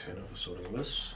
Thanks, Hannah, for sorting this.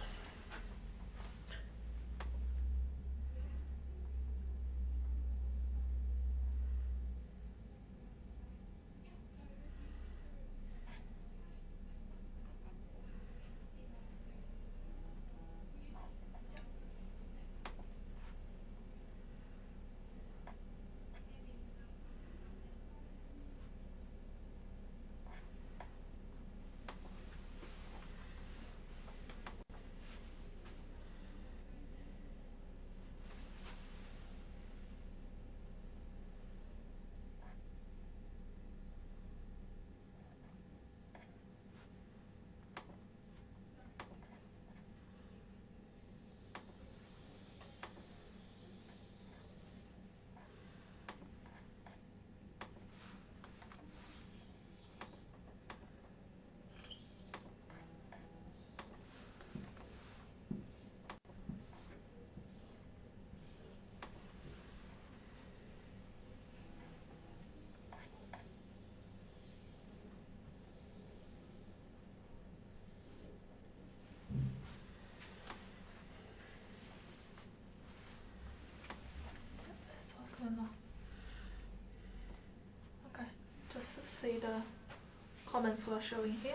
It's all good now. Okay, just see the comments we're showing here.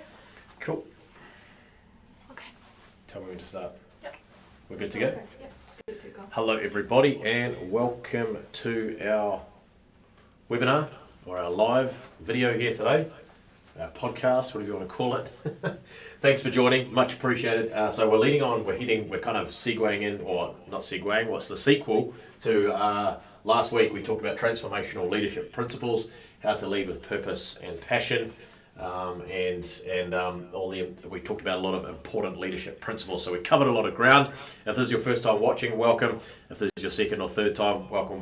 Cool. Okay. Tell me when to start. Yep. We're good to go? Okay. Yep, good to go. Hello everybody and welcome to our webinar or our live video here today. Our podcast, whatever you want to call it. Thanks for joining, much appreciated. So we're kind of segueing in, or not segueing, what's the sequel to last week we talked about transformational leadership principles, how to lead with purpose and passion. We talked about a lot of important leadership principles, so we covered a lot of ground. If this is your first time watching, welcome. If this is your second or third time, welcome.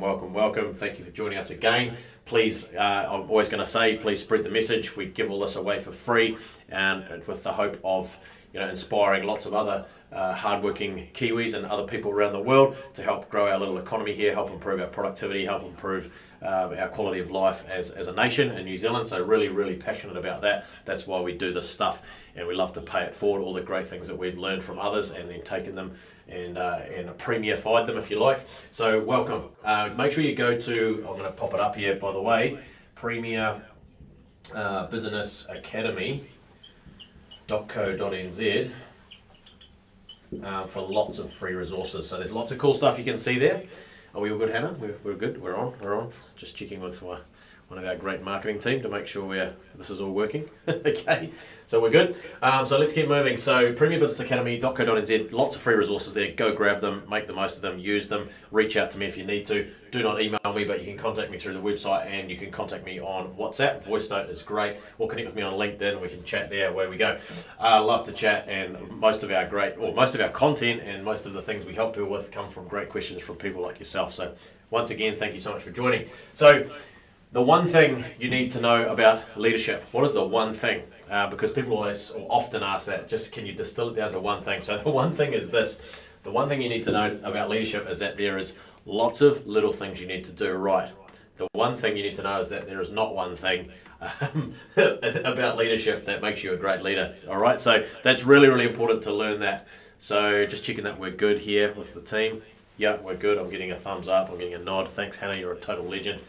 Thank you for joining us again. Please, I'm always going to say, please spread the message. We give all this away for free, and with the hope of inspiring lots of other hardworking Kiwis and other people around the world to help grow our little economy here, help improve our productivity, help improve our quality of life as a nation in New Zealand. So really passionate about that. That's why we do this stuff, and we love to pay it forward, all the great things that we've learned from others and then taken them and premierified them, if you like. So welcome. Make sure you go to, I'm going to pop it up here by the way, Premier Business Academy.co.nz for lots of free resources. So there's lots of cool stuff you can see there. Are we all good, Hannah? We're good. We're on. Just checking with one of our great marketing team to make sure this is all working. Okay, so we're good. So let's keep moving. So premierbusinessacademy.co.nz, lots of free resources there. Go grab them, make the most of them, use them. Reach out to me if you need to. Do not email me, but you can contact me through the website, and you can contact me on WhatsApp. Voice note is great. Or connect with me on LinkedIn. We can chat there. Away we go. Love to chat, and most of our content and most of the things we help people with come from great questions from people like yourself. So once again, thank you so much for joining. So the one thing you need to know about leadership. What is the one thing? Because people often ask that. Just can you distill it down to one thing? So the one thing is this. The one thing you need to know about leadership is that there is lots of little things you need to do right. The one thing you need to know is that there is not one thing about leadership that makes you a great leader. All right, so that's really important to learn that. So just checking that we're good here with the team. Yeah, we're good. I'm getting a thumbs up. I'm getting a nod. Thanks, Hannah. You're a total legend.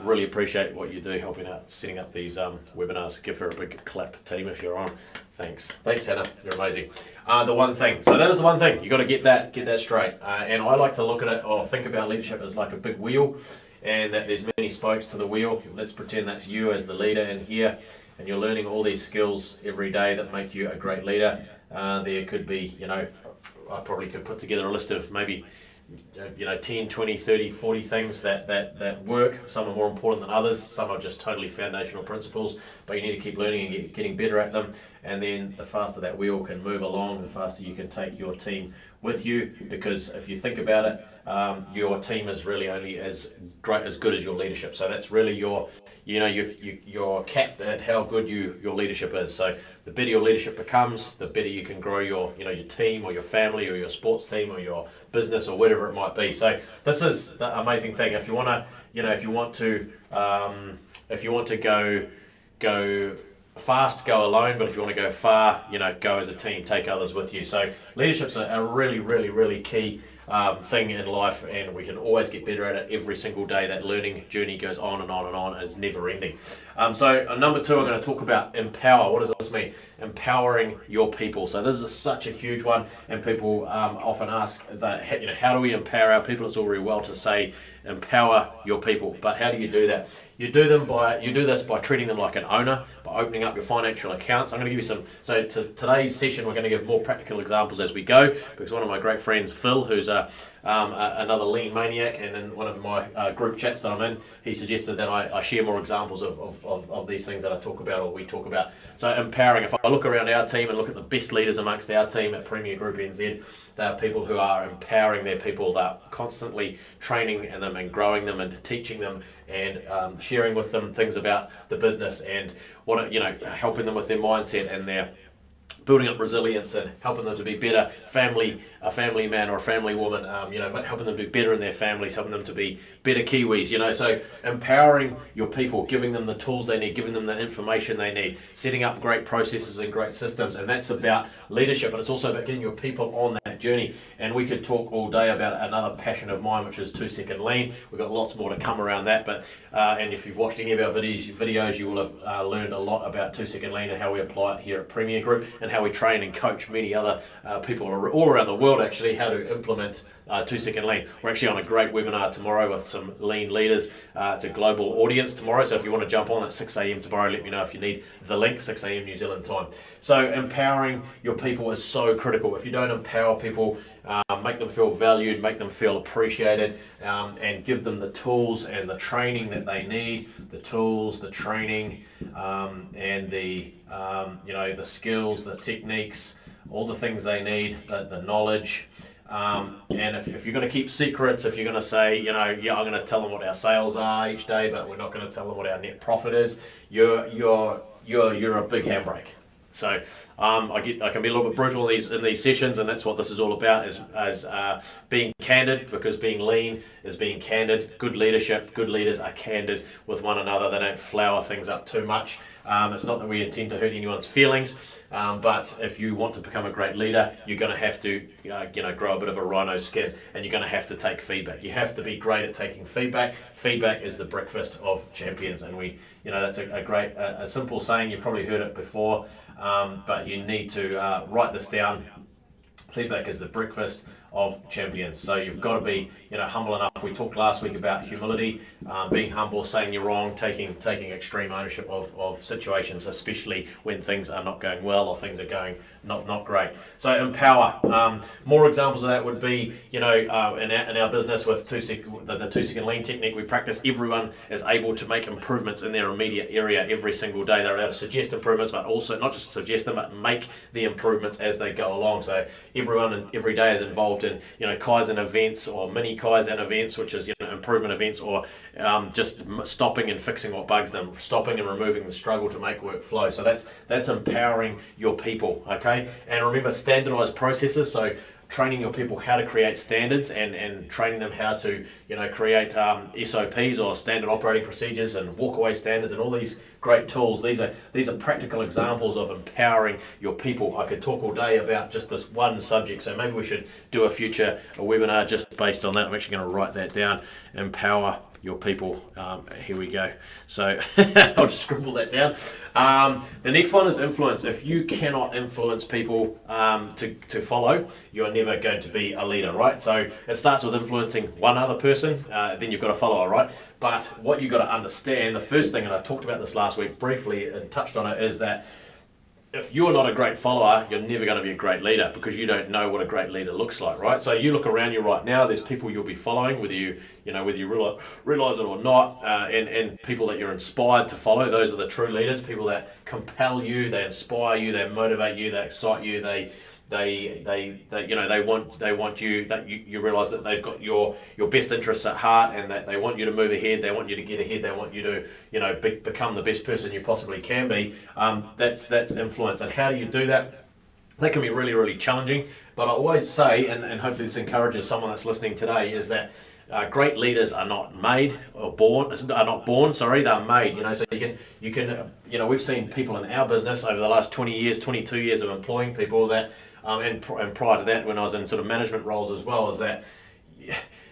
Really appreciate what you do helping out, setting up these webinars. Give her a big clap, team, if you're on. Thanks, Hannah. You're amazing. The one thing. So that is the one thing. You got to get that straight. And I like to look at it or think about leadership as like a big wheel, and that there's many spokes to the wheel. Let's pretend that's you as the leader in here, and you're learning all these skills every day that make you a great leader. There could be, I probably could put together a list of maybe 10, 20, 30, 40 things that work. Some are more important than others. Some are just totally foundational principles, but you need to keep learning and getting better at them. And then the faster that wheel can move along, the faster you can take your team with you. Because if you think about it, your team is really only as good as your leadership. So that's really your cap at how good your leadership is. So the better your leadership becomes, the better you can grow your team or your family or your sports team or your business or whatever it might be. So this is the amazing thing. If you want to go fast, go alone, but if you want to go far, go as a team, take others with you. So leadership's a really, really, really key thing in life, and we can always get better at it every single day. That learning journey goes on and on and on, and it's never ending. So number 2, I'm going to talk about empower. What does this mean? Empowering your people. So this is such a huge one, and people often ask that, how do we empower our people? It's all very well to say empower your people, but how do you do that? You do this by treating them like an owner, by opening up your financial accounts. I'm going to give you some. So today's session, we're going to give more practical examples as we go, because one of my great friends, Phil, who's another lean maniac, and in one of my group chats that I'm in, he suggested that I share more examples of these things that I talk about, or we talk about. So empowering. If I look around our team and look at the best leaders amongst our team at Premier Group NZ, they are people who are empowering their people. They're constantly training them and growing them and teaching them and sharing with them things about the business and helping them with their mindset and their building up resilience and helping them to be better a family man or a family woman, helping them to be better in their families, helping them to be better Kiwis, so empowering your people, giving them the tools they need, giving them the information they need, setting up great processes and great systems, and that's about leadership, but it's also about getting your people on that journey. And we could talk all day about another passion of mine, which is 2-second lean. We've got lots more to come around that, but and if you've watched any of our videos, you will have learned a lot about 2-second lean and how we apply it here at Premier Group, and how we train and coach many other people all around the world actually how to implement 2-second lean. We're actually on a great webinar tomorrow with some lean leaders. It's a global audience tomorrow, so if you want to jump on at 6 a.m. tomorrow, let me know if you need the link, 6 a.m. New Zealand time. So empowering your people is so critical. If you don't empower people, make them feel valued, make them feel appreciated, and give them the tools and the training that they need, the tools, the training, and the skills, the techniques, all the things they need, the knowledge. And if you're going to keep secrets, if you're going to say, I'm going to tell them what our sales are each day, but we're not going to tell them what our net profit is, you're a big handbrake. So I can be a little bit brutal in these sessions, and that's what this is all about, is being candid, because being lean is being candid. Good leadership, good leaders are candid with one another. They don't flower things up too much. It's not that we intend to hurt anyone's feelings, but if you want to become a great leader, you're going to have to grow a bit of a rhino skin, and you're going to have to take feedback. You have to be great at taking feedback. Feedback is the breakfast of champions, and that's a simple saying. You've probably heard it before, but you need to write this down. Feedback is the breakfast of champions. So you've got to be humble enough. We talked last week about humility, being humble, saying you're wrong, taking extreme ownership of situations, especially when things are not going well or things are going not great. So empower. More examples of that would be in our business with the 2-second lean technique we practice. Everyone is able to make improvements in their immediate area every single day. They're able to suggest improvements, but also not just suggest them, but make the improvements as they go along. So everyone every day is involved in Kaizen events or mini Kaizen events, which is improvement events, or just stopping and fixing what bugs them, stopping and removing the struggle to make work flow. So that's empowering your people, okay? And remember, standardized processes. So training your people how to create standards and training them how to create SOPs or standard operating procedures and walkaway standards and all these great tools. These are practical examples of empowering your people. I could talk all day about just this one subject, so maybe we should do a webinar just based on that. I'm actually going to write that down. Empower your people. Here we go. So I'll just scribble that down. The next one is influence. If you cannot influence people to follow, you are never going to be a leader, right? So it starts with influencing one other person, then you've got a follower, right? But what you've got to understand, the first thing, and I talked about this last week briefly and touched on it, is that if you're not a great follower, you're never going to be a great leader, because you don't know what a great leader looks like, right? So you look around you right now, there's people you'll be following, whether you realize it or not, and people that you're inspired to follow. Those are the true leaders, people that compel you, they inspire you, they motivate you, they excite you, they want you, that you realize that they've got your best interests at heart, and that they want you to move ahead, they want you to get ahead, they want you to become the best person you possibly can be. That's influence. And how do you do that? That can be really, really challenging, but I always say, and hopefully this encourages someone that's listening today, is that great leaders are not made or born, are not born, sorry, they're made, so you can, we've seen people in our business over the last 20 years, 22 years of employing people that, and prior to that when I was in sort of management roles as well, is that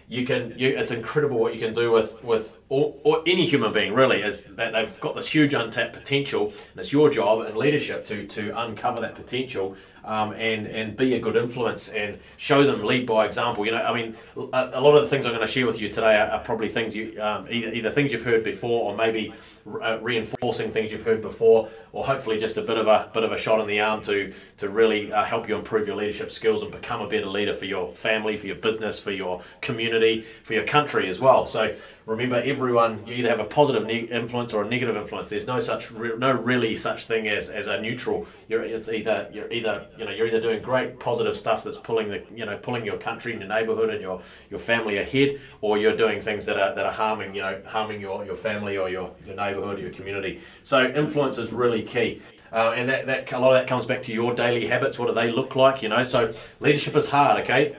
it's incredible what you can do with or any human being really, is that they've got this huge untapped potential, and it's your job in leadership to uncover that potential, and be a good influence and show them, lead by example. A lot of the things I'm going to share with you today are probably things either things you've heard before, or maybe reinforcing things you've heard before, or hopefully just a bit of a shot in the arm to really help you improve your leadership skills and become a better leader for your family, for your business, for your community, for your country as well. So remember, everyone, you either have a positive influence or a negative influence. There's no really such thing as a neutral. You're either doing great positive stuff that's pulling your country and your neighborhood and your family ahead, or you're doing things that are harming your family or your neighborhood or your community. So influence is really key. And that a lot of that comes back to your daily habits. What do they look like? So leadership is hard, okay?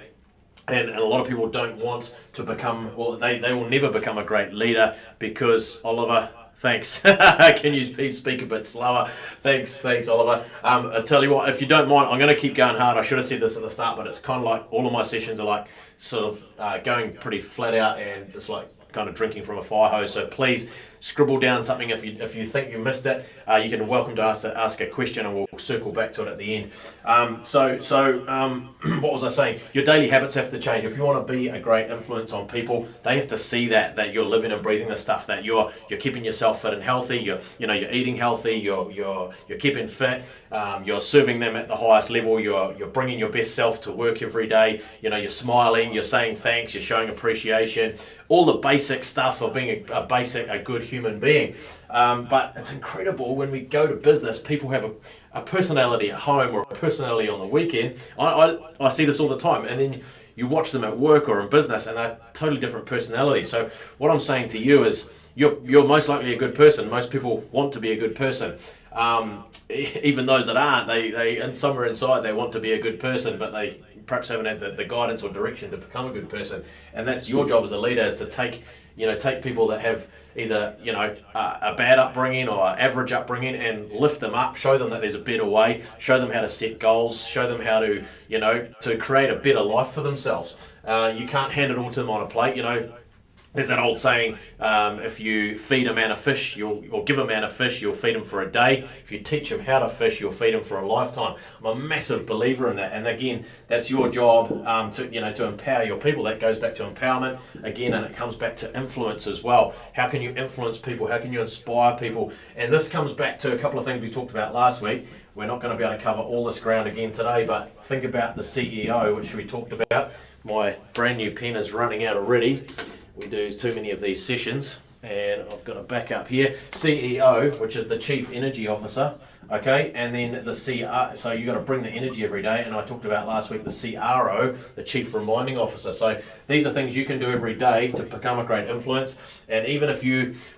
And a lot of people don't want to become, or they will never become a great leader because, Oliver, thanks. Can you please speak a bit slower? Thanks, Oliver. I'll tell you what, if you don't mind, I'm going to keep going hard. I should have said this at the start, but it's kind of like all of my sessions are like sort of going pretty flat out, and it's like kind of drinking from a fire hose. So please scribble down something if you think you missed it. You can welcome to ask a question, and we'll circle back to it at the end. What was I saying? Your daily habits have to change. If you want to be a great influence on people, they have to see that you're living and breathing the stuff, that you're keeping yourself fit and healthy. You're eating healthy. You're keeping fit. You're serving them at the highest level. You're bringing your best self to work every day. You're smiling. You're saying thanks. You're showing appreciation. All the basic stuff of being a good human being. But it's incredible when we go to business, people have a personality at home or a personality on the weekend. I see this all the time, and then you watch them at work or in business, and they're totally different personalities. So what I'm saying to you is you're most likely a good person. Most people want to be a good person. Even those that aren't, they and somewhere inside they want to be a good person, but they perhaps haven't had the guidance or direction to become a good person. And that's your job as a leader, is to take people that have either a bad upbringing or average upbringing and lift them up, show them that there's a better way, show them how to set goals, show them how to to create a better life for themselves. You can't hand it all to them on a plate. There's that old saying, if you feed a man a fish, or give a man a fish, you'll feed him for a day. If you teach him how to fish, you'll feed him for a lifetime. I'm a massive believer in that. And again, that's your job to empower your people. That goes back to empowerment again, and it comes back to influence as well. How can you influence people? How can you inspire people? And this comes back to a couple of things we talked about last week. We're not going to be able to cover all this ground again today, but think about the CEO, which we talked about. My brand new pen is running out already. We do too many of these sessions, and I've got a backup here. CEO, which is the Chief Energy Officer, okay, and then the CR, so you've got to bring the energy every day, and I talked about last week the CRO, the Chief Reminding Officer. So these are things you can do every day to become a great influence. And even if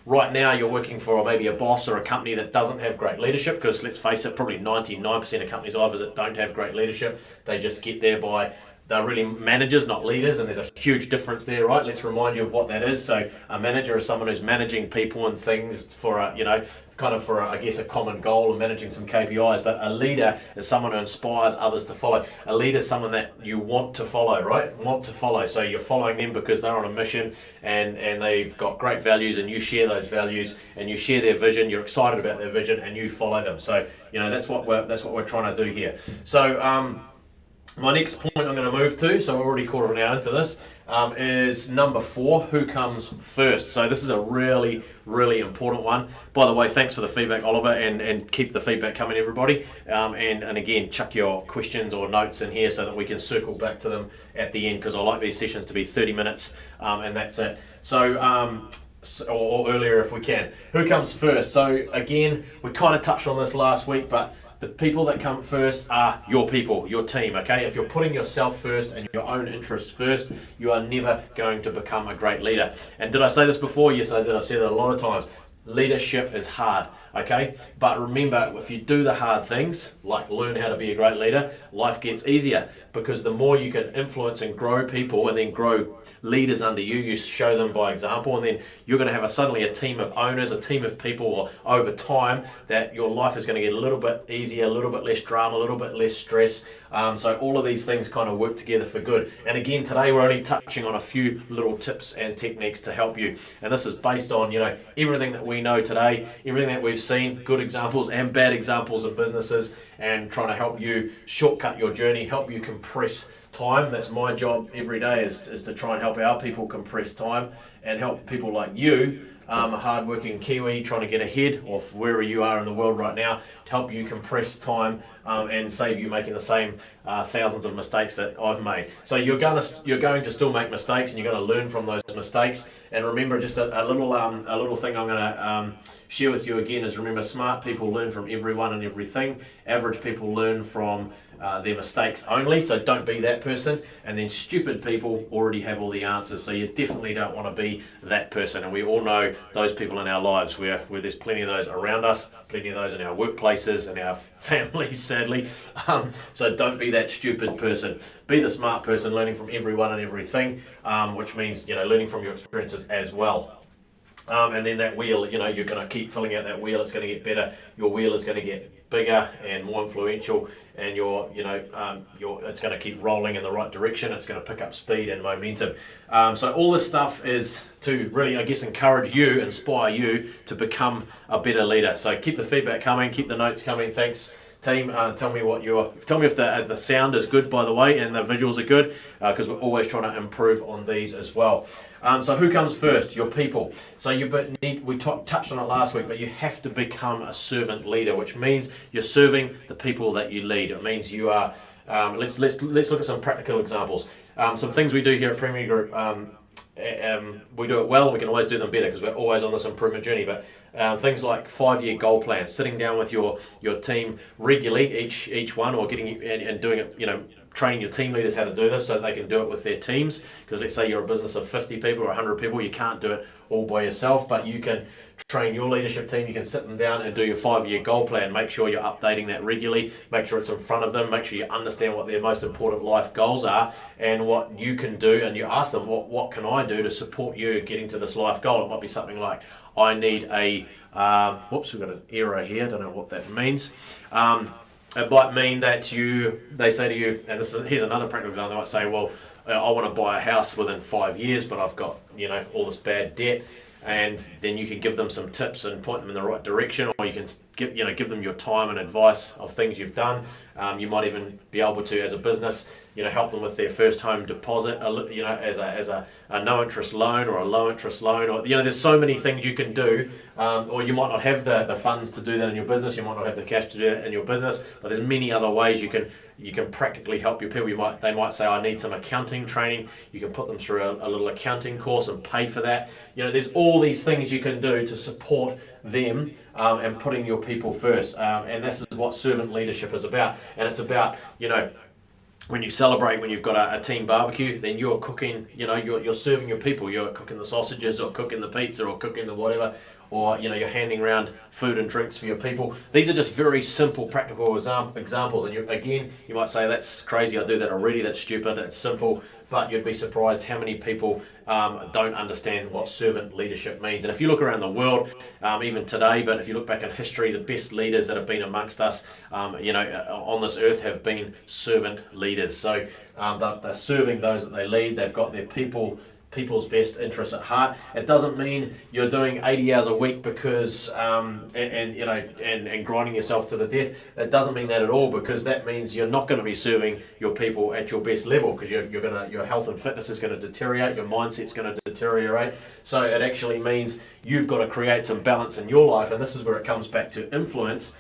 right now you're working for maybe a boss or a company that doesn't have great leadership, because let's face it, probably 99% of companies I visit don't have great leadership. They just get there by they're really managers, not leaders, and there's a huge difference there, right? Let's remind you of what that is. So a manager is someone who's managing people and things for a common goal and managing some KPIs. But a leader is someone who inspires others to follow. A leader is someone that you want to follow, right? Want to follow. So you're following them because they're on a mission and they've got great values, and you share those values and you share their vision. You're excited about their vision and you follow them. So that's what we're trying to do here. So my next point I'm going to move to, so we're already quarter of an hour into this, is number 4, who comes first. So this is a really, really important one. By the way, thanks for the feedback, Oliver, and keep the feedback coming, everybody. And again, chuck your questions or notes in here so that we can circle back to them at the end, because I like these sessions to be 30 minutes, and that's it. So, or earlier if we can. Who comes first? So again, we kind of touched on this last week, but the people that come first are your people, your team, okay? If you're putting yourself first and your own interests first, you are never going to become a great leader. And did I say this before? Yes, I did. I've said it a lot of times. Leadership is hard, Okay, but remember, if you do the hard things, like learn how to be a great leader, life gets easier, because the more you can influence and grow people and then grow leaders under you, you show them by example, and then you're going to have suddenly a team of owners, a team of people, or over time that your life is going to get a little bit easier, a little bit less drama, a little bit less stress. So all of these things kind of work together for good. And again, today we're only touching on a few little tips and techniques to help you. And this is based on, everything that we know today, everything that we've seen, good examples and bad examples of businesses, and trying to help you shortcut your journey, help you compress time. That's my job every day, is to try and help our people compress time and help people like you, a hard-working Kiwi trying to get ahead of wherever you are in the world right now, to help you compress time and save you making the same thousands of mistakes that I've made. So you're going to still make mistakes, and you're going to learn from those mistakes. And remember, just a little thing I'm going to share with you again is, remember, smart people learn from everyone and everything. Average people learn from their mistakes only, so don't be that person. And then stupid people already have all the answers, so you definitely don't want to be that person. And we all know those people in our lives, where there's plenty of those around us, plenty of those in our workplaces and our families, sadly. So don't be that stupid person. Be the smart person, learning from everyone and everything, which means learning from your experiences as well. And then that wheel, you're going to keep filling out that wheel. It's going to get better. Your wheel is going to get bigger and more influential, and it's going to keep rolling in the right direction. It's going to pick up speed and momentum. So all this stuff is to really, I guess, encourage you, inspire you to become a better leader. So keep the feedback coming, keep the notes coming. Thanks, team. Tell me if the sound is good, by the way, and the visuals are good, because we're always trying to improve on these as well. So who comes first? Your people. So we touched on it last week, but you have to become a servant leader, which means you're serving the people that you lead. It means you are. Let's look at some practical examples. Some things we do here at Premier Group. We do it well. We can always do them better, because we're always on this improvement journey. But things like 5-year goal plans, sitting down with your team regularly, each one, or getting and doing it. Training your team leaders how to do this so they can do it with their teams. Because let's say you're a business of 50 people or 100 people, you can't do it all by yourself, but you can train your leadership team. You can sit them down and do your 5-year goal plan. Make sure you're updating that regularly. Make sure it's in front of them. Make sure you understand what their most important life goals are and what you can do. And you ask them, what can I do to support you getting to this life goal? It might be something like, I need we've got an error here. I don't know what that means. It might mean that they say to you, and here's another practical example. They might say, well, I want to buy a house within 5 years, but I've got all this bad debt. And then you can give them some tips and point them in the right direction, or you can give them your time and advice of things you've done. You might even be able to, as a business, help them with their first home deposit, as a no interest loan or a low interest loan, or there's so many things you can do. Or you might not have the funds to do that in your business. You might not have the cash to do that in your business, but there's many other ways you can practically help your people. They might say, I need some accounting training. You can put them through a little accounting course and pay for that. There's all these things you can do to support them and putting your people first. And this is what servant leadership is about. And it's about, when you celebrate, when you've got a team barbecue, then you're cooking, you're serving your people. You're cooking the sausages or cooking the pizza or cooking the whatever, or you're handing around food and drinks for your people. These are just very simple, practical examples. And you might say, that's crazy, I do that already, that's stupid, that's simple. But you'd be surprised how many people don't understand what servant leadership means. And if you look around the world, even today, but if you look back in history, the best leaders that have been amongst us, on this earth have been servant leaders. So they're serving those that they lead. They've got their people's best interests at heart. It doesn't mean you're doing 80 hours a week because and grinding yourself to the death. It doesn't mean that at all, because that means you're not going to be serving your people at your best level, because your health and fitness is going to deteriorate, your mindset's going to deteriorate. So it actually means you've got to create some balance in your life, and this is where it comes back to influence,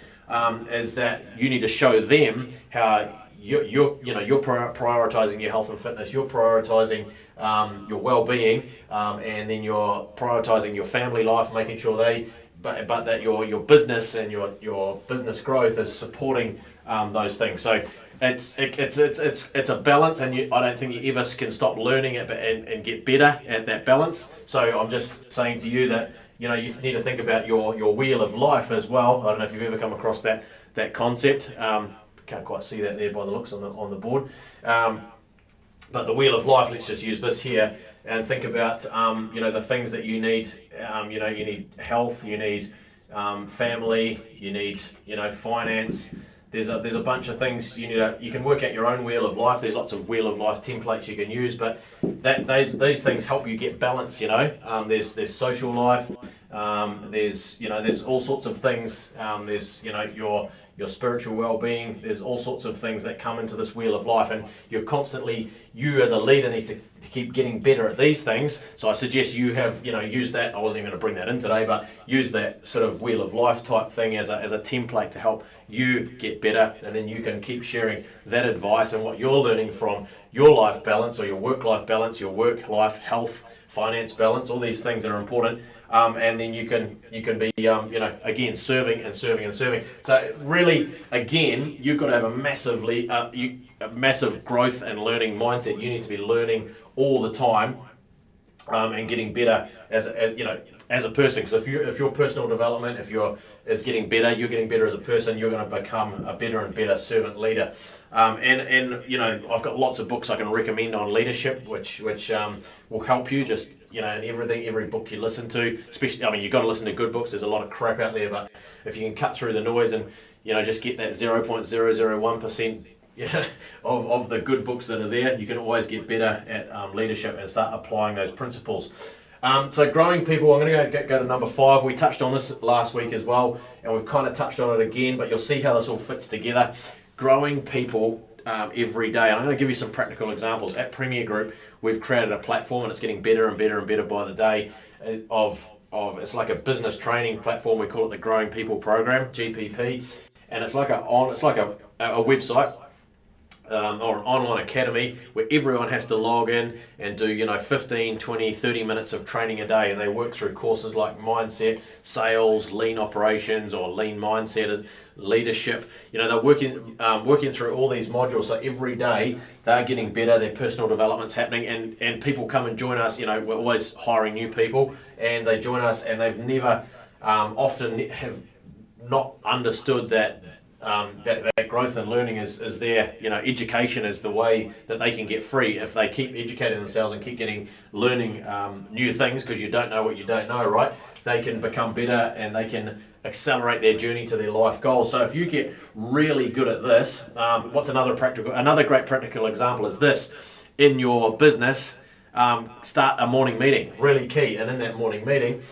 is that you need to show them how you're prioritizing your health and fitness, you're prioritizing your well-being, and then you're prioritizing your family life, making sure but that your business and your business growth is supporting those things. So it's a balance, and I don't think you ever can stop learning it and get better at that balance. So I'm just saying to you that you know, you need to think about your wheel of life as well. I don't know if you've ever come across that concept. Can't quite see that there by the looks on the board. But the wheel of life, let's just use this here and think about, you know, the things that you need. You know, you need health, you need family, you need, you know, finance. There's a bunch of things you need. You can work out your own wheel of life. There's lots of wheel of life templates you can use, but these things help you get balance. You know, there's social life. There's all sorts of things. There's, you know, your spiritual well-being. There's all sorts of things that come into this wheel of life, and you as a leader need to keep getting better at these things. So I suggest you have, you know, use that. I wasn't even going to bring that in today, but use that sort of wheel of life type thing as a template to help you get better, and then you can keep sharing that advice and what you're learning from your life balance or your work-life balance, your work-life health, finance balance. All these things are important. And then you can be, you know, again, serving and serving and serving. So really, again, you've got to have a massive growth and learning mindset. You need to be learning all the time, and getting better as a person. Because if your personal development, is getting better, you're getting better as a person. You're going to become a better and better servant leader. And you know, I've got lots of books I can recommend on leadership, which will help you. Just, you know, and every book you listen to, especially, I mean, you've got to listen to good books. There's a lot of crap out there, but if you can cut through the noise and, you know, just get that 0.001%, yeah, of the good books that are there, you can always get better at leadership and start applying those principles. So growing people, I'm going to go to number 5. We touched on this last week as well, and we've kind of touched on it again, but you'll see how this all fits together. Growing people every day. And I'm going to give you some practical examples. At Premier Group, we've created a platform, and it's getting better and better and better by the day. It's like a business training platform. We call it the Growing People Program, GPP, and it's like a website. Or an online academy where everyone has to log in and do, you know, 15, 20, 30 minutes of training a day, and they work through courses like mindset, sales, lean operations, or lean mindset, leadership. You know, they're working through all these modules, so every day they're getting better, their personal development's happening, and people come and join us. You know, we're always hiring new people, and they join us, and they've never often have not understood that that growth and learning is there. You know, education is the way that they can get free. If they keep educating themselves and keep learning new things, because you don't know what you don't know, right? They can become better, and they can accelerate their journey to their life goals. So if you get really good at this, what's another great practical example is this. In your business, start a morning meeting, really key. And in that morning meeting,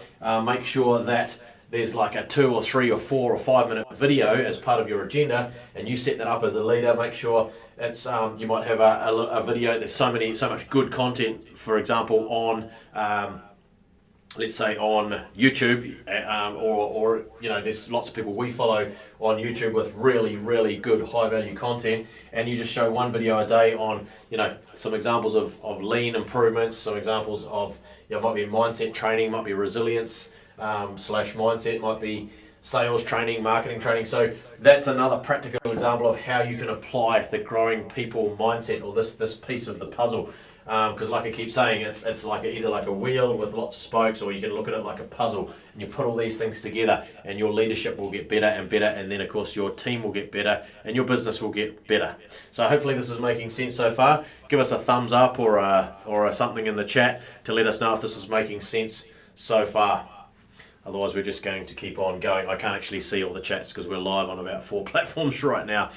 make sure that there's like a 2 or 3 or 4 or 5 minute video as part of your agenda, and you set that up as a leader. Make sure it's you might have a video. There's so much good content, for example, on let's say on YouTube, or you know, there's lots of people we follow on YouTube with really good high value content, and you just show one video a day on, you know, some examples of lean improvements, some examples of, you know, might be mindset training, might be resilience slash mindset, might be sales training, marketing training. So that's another practical example of how you can apply the growing people mindset, or this piece of the puzzle. Because like I keep saying, it's like either like a wheel with lots of spokes, or you can look at it like a puzzle, and you put all these things together, and your leadership will get better and better, and then of course your team will get better, and your business will get better. So hopefully this is making sense so far. Give us a thumbs up or a something in the chat to let us know if this is making sense so far. Otherwise, we're just going to keep on going. I can't actually see all the chats because we're live on about 4 platforms right now.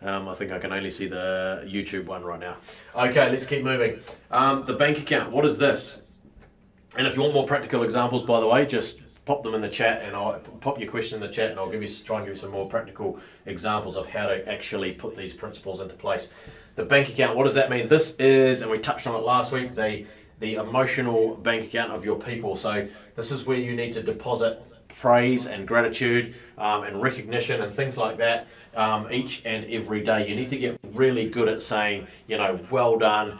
I think I can only see the YouTube one right now. Okay, let's keep moving. The bank account, what is this? And if you want more practical examples, by the way, just pop them in the chat, and I'll pop your question in the chat, and I'll try and give you some more practical examples of how to actually put these principles into place. The bank account, what does that mean? This is, and we touched on it last week, the emotional bank account of your people. So this is where you need to deposit praise and gratitude and recognition and things like that each and every day. You need to get really good at saying, you know, well done,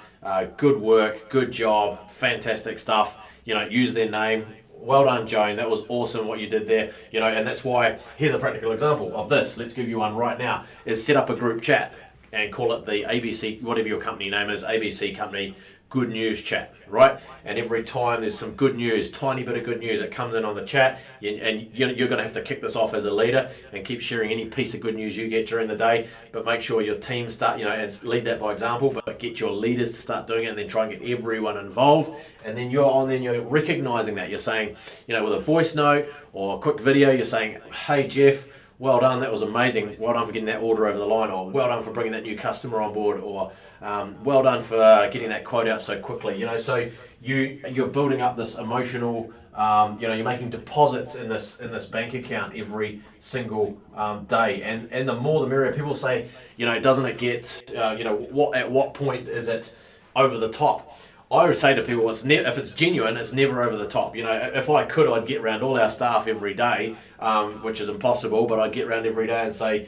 good work, good job, fantastic stuff. You know, use their name. Well done, Joan. That was awesome what you did there. You know, and that's why, here's a practical example of this. Let's give you one right now. Is set up a group chat and call it the ABC, whatever your company name is, ABC Company good news chat, right? And every time there's some good news, tiny bit of good news that comes in on the chat, and you're going to have to kick this off as a leader and keep sharing any piece of good news you get during the day, but make sure your team start, and lead that by example, but get your leaders to start doing it, and then try and get everyone involved. And then you're recognizing that. You're saying, with a voice note or a quick video, you're saying, hey Jeff, well done, that was amazing. Well done for getting that order over the line, or well done for bringing that new customer on board, or well done for getting that quote out so quickly. So you're building up this emotional. You're making deposits in this bank account every single day, and the more the merrier. People say, doesn't it get, at what point is it over the top? I would say to people, if it's genuine, it's never over the top. If I could, I'd get around all our staff every day, which is impossible, but I'd get around every day and say,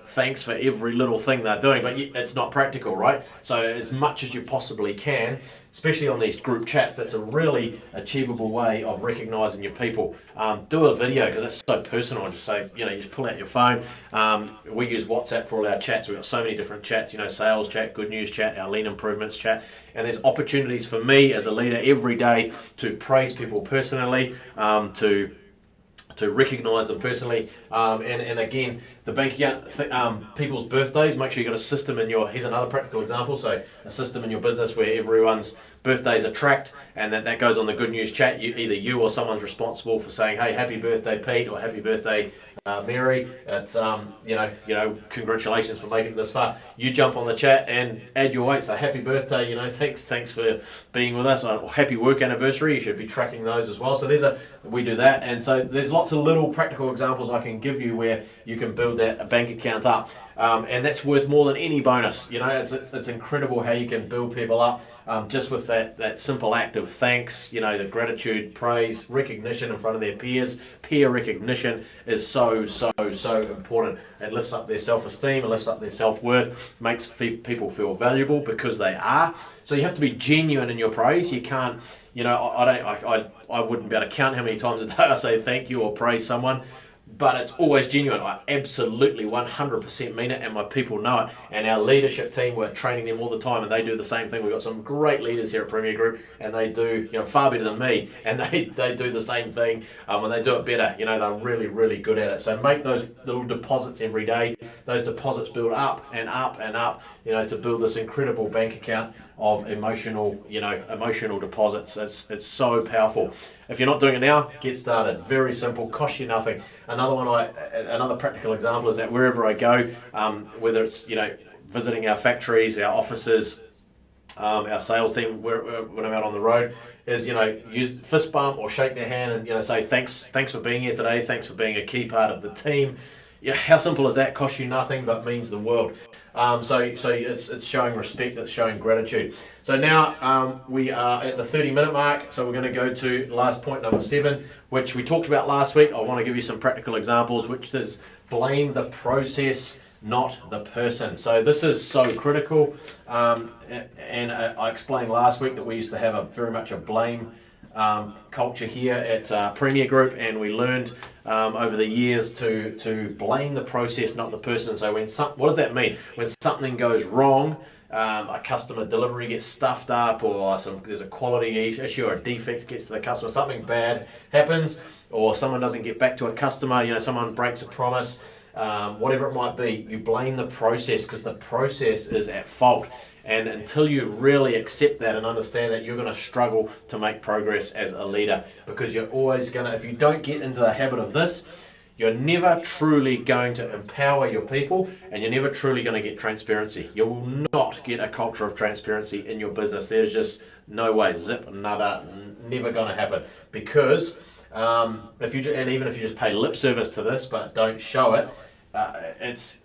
thanks for every little thing they're doing, but it's not practical, right? So as much as you possibly can, especially on these group chats, that's a really achievable way of recognizing your people. Do a video, because it's so personal. Just say, you just pull out your phone. We use WhatsApp for all our chats. We've got so many different chats, sales chat, good news chat, our lean improvements chat, and there's opportunities for me as a leader every day to praise people personally, to recognise them personally, and again, the bank account, people's birthdays, make sure you've got a system here's another practical example, so a system in your business where everyone's birthdays are tracked, and that goes on the good news chat. Either you or someone's responsible for saying, hey, happy birthday Pete, or happy birthday Mary. It's congratulations for making it this far. You jump on the chat and add your weight. So happy birthday, thanks for being with us. Or happy work anniversary. You should be tracking those as well. So we do that, and so there's lots of little practical examples I can give you where you can build that bank account up, and that's worth more than any bonus. It's incredible how you can build people up just with that simple act of thanks. The gratitude, praise, recognition in front of their peers. Peer recognition is so important. It lifts up their self-esteem, it lifts up their self-worth, makes people feel valuable because they are. So you have to be genuine in your praise. You can't, I wouldn't be able to count how many times a day I say thank you or praise someone, but it's always genuine. I absolutely 100% mean it, and my people know it. And our leadership team, we're training them all the time, and they do the same thing. We've got some great leaders here at Premier Group, and they do far better than me, and they do the same thing, and they do it better. They're really, really good at it. So make those little deposits every day. Those deposits build up and up and up, to build this incredible bank account of emotional deposits. It's so powerful. If you're not doing it now, get started. Very simple, costs you nothing. Another practical example is that wherever I go, whether it's visiting our factories, our offices, our sales team, when I'm out on the road, is use fist bump or shake their hand and say thanks for being here today. Thanks for being a key part of the team. Yeah, how simple is that? Costs you nothing, but means the world. So it's showing respect, it's showing gratitude. So now we are at the 30-minute mark, so we're going to go to last point, number 7, which we talked about last week. I want to give you some practical examples, which is blame the process, not the person. So this is so critical, and I explained last week that we used to have very much a blame culture here at Premier Group, and we learned over the years to blame the process, not the person. So what does that mean? When something goes wrong, a customer delivery gets stuffed up, or there's a quality issue or a defect gets to the customer, something bad happens, or someone doesn't get back to a customer, someone breaks a promise, whatever it might be, you blame the process because the process is at fault. And until you really accept that and understand that, you're going to struggle to make progress as a leader, because you're always going to, if you don't get into the habit of this, you're never truly going to empower your people, and you're never truly going to get transparency. You will not get a culture of transparency in your business. There's just no way, zip, nada, never going to happen. Because even if you just pay lip service to this but don't show it, it's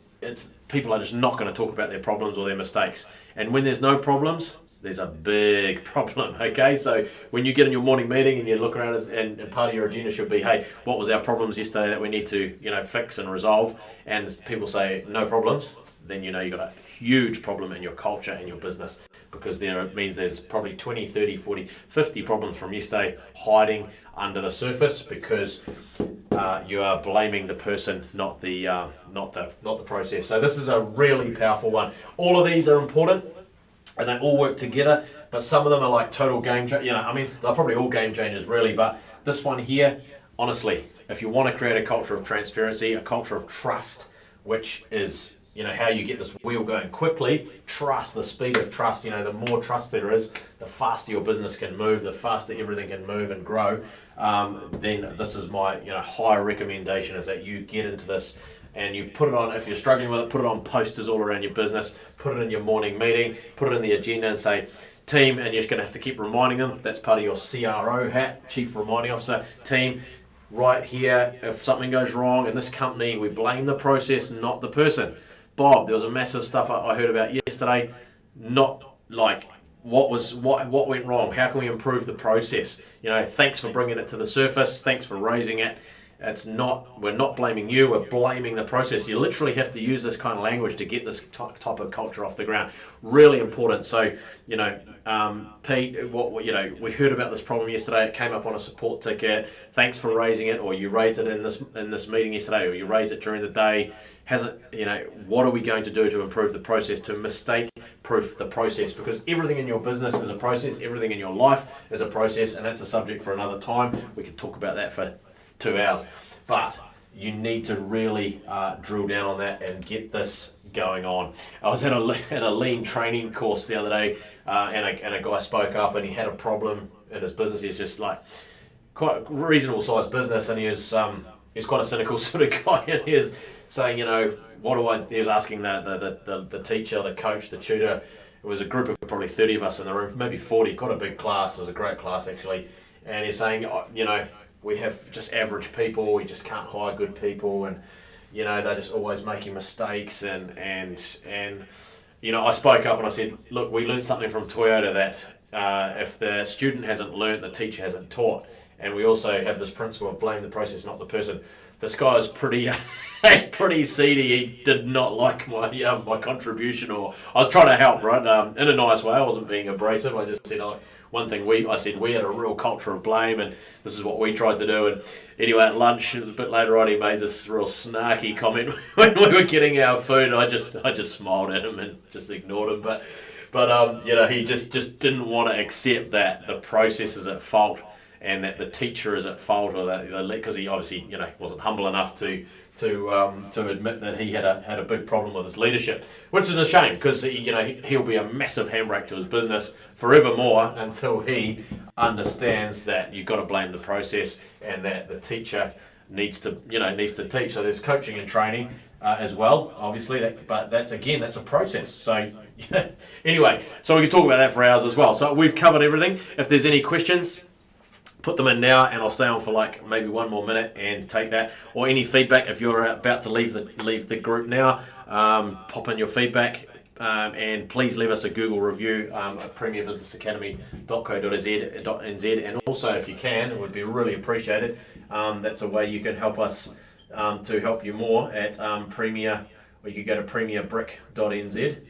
people are just not going to talk about their problems or their mistakes. And when there's no problems, there's a big problem, okay? So when you get in your morning meeting and you look around and part of your agenda should be, hey, what was our problems yesterday that we need to, fix and resolve? And people say, no problems, then you've got a huge problem in your culture and your business, because it means there's probably 20, 30, 40, 50 problems from yesterday hiding under the surface, because you are blaming the person, not the process. So this is a really powerful one. All of these are important, and they all work together, but some of them are like total game changers. You know, I mean, they're probably all game changers really, but this one here, honestly, if you want to create a culture of transparency, a culture of trust, which is, you know, how you get this wheel going quickly, trust, the speed of trust, you know, the more trust there is, the faster your business can move, the faster everything can move and grow. Then this is my, you know, high recommendation is that you get into this and you put it on, if you're struggling with it, put it on posters all around your business, put it in your morning meeting, put it in the agenda and say, team, and you're just going to have to keep reminding them, that's part of your CRO hat, Chief Reminding Officer, team, right here, if something goes wrong in this company, we blame the process, not the person. Bob, there was a massive stuff I heard about yesterday, not like what went wrong, how can we improve the process? You know, thanks for bringing it to the surface, thanks for raising it. We're not blaming you, we're blaming the process. You literally have to use this kind of language to get this type of culture off the ground. Really important. So, you know, Pete, you know, we heard about this problem yesterday. It came up on a support ticket. Thanks for raising it, or you raised it in this meeting yesterday, or you raised it during the day. You know, what are we going to do to improve the process, to mistake-proof the process? Because everything in your business is a process, everything in your life is a process, and that's a subject for another time. We could talk about that for 2 hours, but you need to really drill down on that and get this going on. I was at a lean training course the other day, and a guy spoke up, and he had a problem in his business. He's just like quite a reasonable sized business, and he's quite a cynical sort of guy, and he was saying, you know, he was asking the teacher, the coach, the tutor. It was a group of probably 30 of us in the room, maybe 40, quite a big class. It was a great class actually, and he's saying, you know, we have just average people, we just can't hire good people, and you know, they're just always making mistakes, and you know, I spoke up and I said, look, we learned something from Toyota that if the student hasn't learned, the teacher hasn't taught, and we also have this principle of blame the process, not the person. This guy is pretty seedy. He did not like my contribution, or I was trying to help, right, in a nice way. I wasn't being abrasive. I just said, I said we had a real culture of blame, and this is what we tried to do. And anyway, at lunch, a bit later on, he made this real snarky comment when we were getting our food. I just smiled at him and just ignored him. But you know, he just didn't want to accept that the process is at fault and that the teacher is at fault, or that because he obviously, you know, wasn't humble enough to admit that he had a big problem with his leadership, which is a shame, because he'll be a massive handbrake to his business forevermore until he understands that you've got to blame the process and that the teacher needs to teach. So there's coaching and training as well, obviously, but that's a process. So anyway, so we can talk about that for hours as well. So we've covered everything. If there's any questions, put them in now, and I'll stay on for like maybe 1 more minute and take that, or any feedback. If you're about to leave the group now, pop in your feedback, and please leave us a Google review at premierbusinessacademy.co.nz, and also, if you can, it would be really appreciated. That's a way you can help us to help you more at Premier, or you could go to premierbrick.nz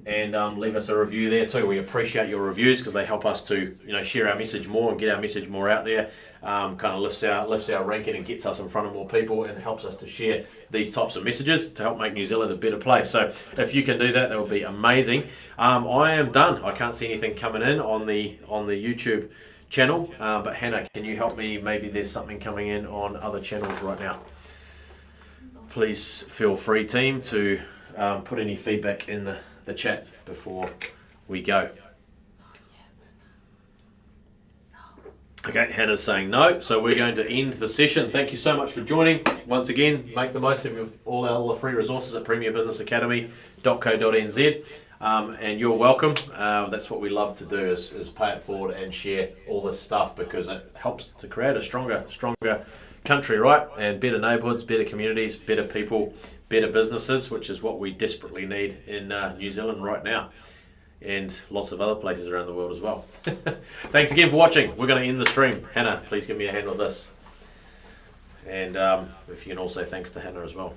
and leave us a review there too. We appreciate your reviews because they help us to share our message more and get our message more out there. Kind of lifts our ranking and gets us in front of more people, and helps us to share these types of messages to help make New Zealand a better place. So if you can do that, that would be amazing. I am done. I can't see anything coming in on the YouTube channel, but Hannah, can you help me? Maybe there's something coming in on other channels right now. Please feel free, team, to put any feedback in the chat before we go. Okay, Hannah's saying no, so we're going to end the session. Thank you so much for joining. Once again, make the most of all the free resources at premierbusinessacademy.co.nz, and you're welcome. That's what we love to do, is pay it forward and share all this stuff, because it helps to create a stronger country, right? And better neighbourhoods, better communities, better people, better businesses, which is what we desperately need in New Zealand right now, and lots of other places around the world as well. Thanks again for watching. We're going to end the stream. Hannah, please give me a hand with this. And if you can also, thanks to Hannah as well.